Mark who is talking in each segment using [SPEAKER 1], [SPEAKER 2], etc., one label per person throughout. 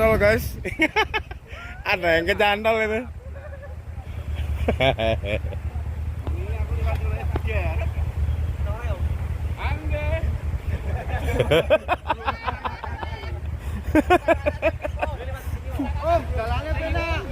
[SPEAKER 1] kecantol guys. Ada yang kecantol itu.
[SPEAKER 2] Om, jalannya benar.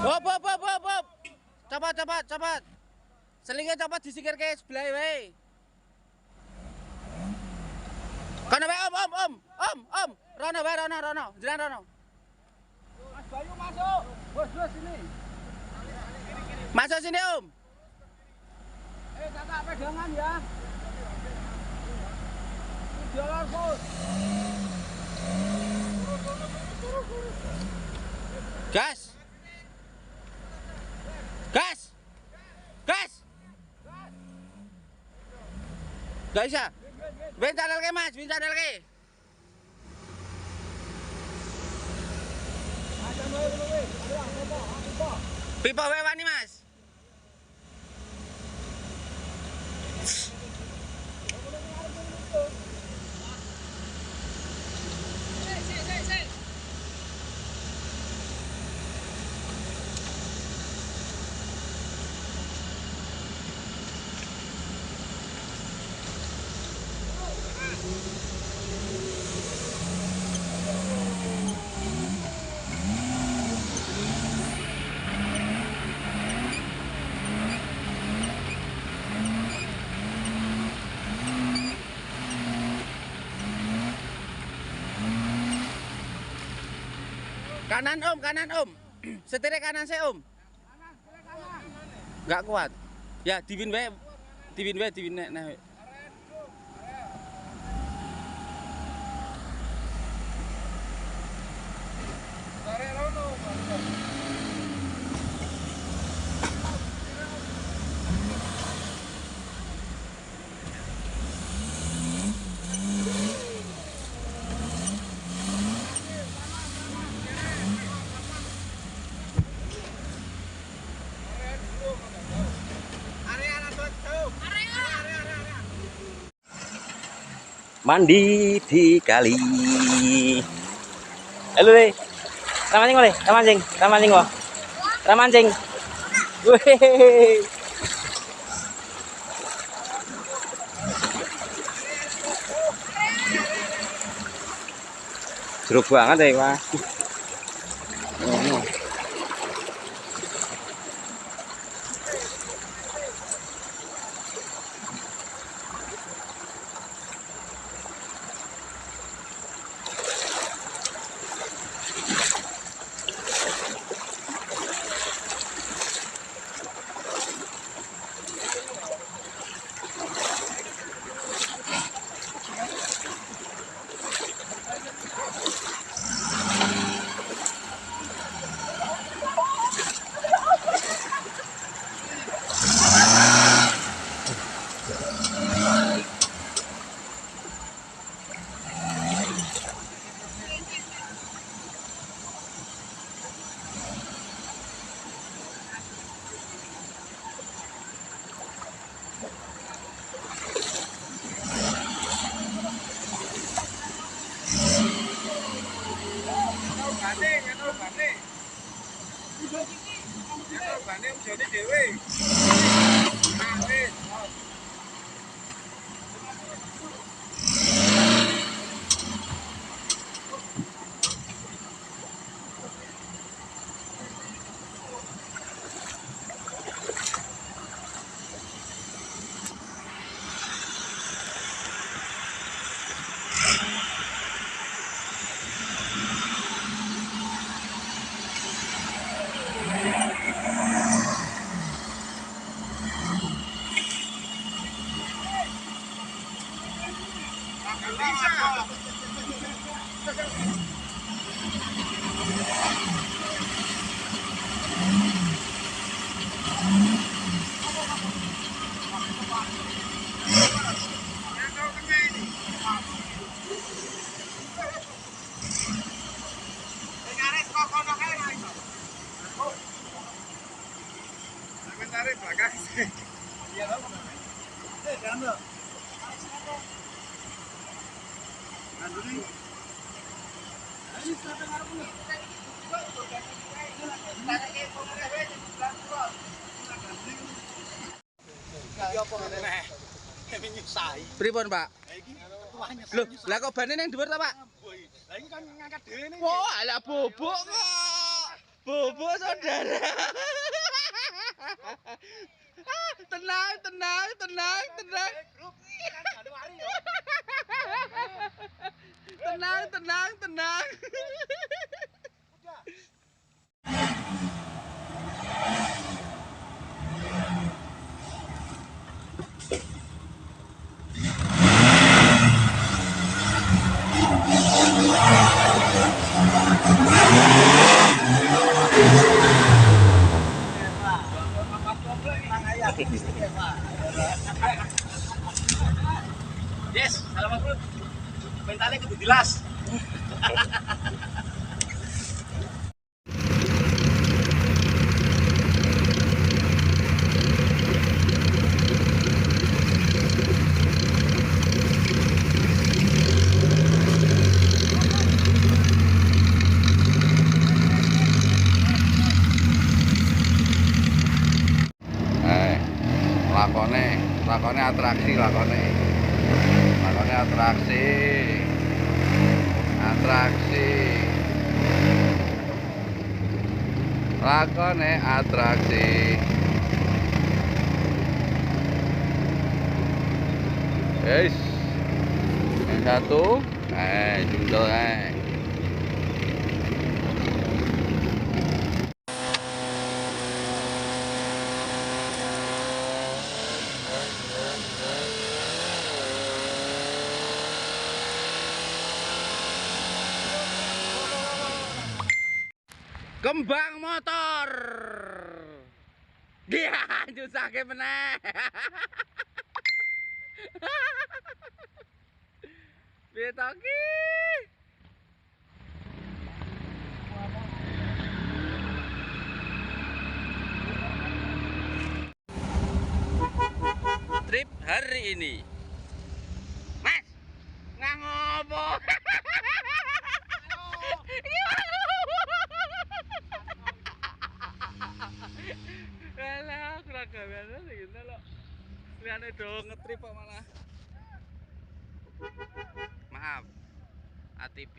[SPEAKER 3] Hop. Cepat. Selingnya cepat disikir ke sebelah wae. Kono wae om. Rono. Jalan Rono.
[SPEAKER 2] Mas Bayu masuk. Bos sini.
[SPEAKER 3] Masuk sini om.
[SPEAKER 2] Kakak pegangan ya. Jalan bos.
[SPEAKER 3] Gas. Gak bisa. Ben cadel ke mas, Pipa wae wani mas. Kanan om. Setirnya kanan saya om. Gak kuat. Ya dibin wae. Nah.
[SPEAKER 4] Mandi di kali. Halo deh. Ramancing boleh? Ramancing wah. Ramancing. Wih. Seru banget ya, Pak.
[SPEAKER 1] Tarik belakang. Iya, Bang. Jangan lo.
[SPEAKER 3] Pripun, Pak? Loh, lah kok bane ning dhuwur ta, Pak?
[SPEAKER 1] Lah ini kan ngangkat dhewe nih.
[SPEAKER 3] Wah, ala bubuk kok. Bubuk saudara. Tenang, tenang, tenang, tenang. Tenang, tenang, tenang.
[SPEAKER 2] Yes, salamat bro. Mentalnya kudu jelas.
[SPEAKER 3] Lakone atraksi, lakone atraksi, lakone atraksi. Guys, yang satu, jundel kembang motor. Dia nyusahke meneh. Piye to ki? Trip hari ini. Mas, ngopo? Alah, kurang gawean gitu loh. Liane dong ngetrip kok malah. Maaf. ATV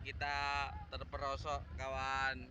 [SPEAKER 3] kita terperosok kawan.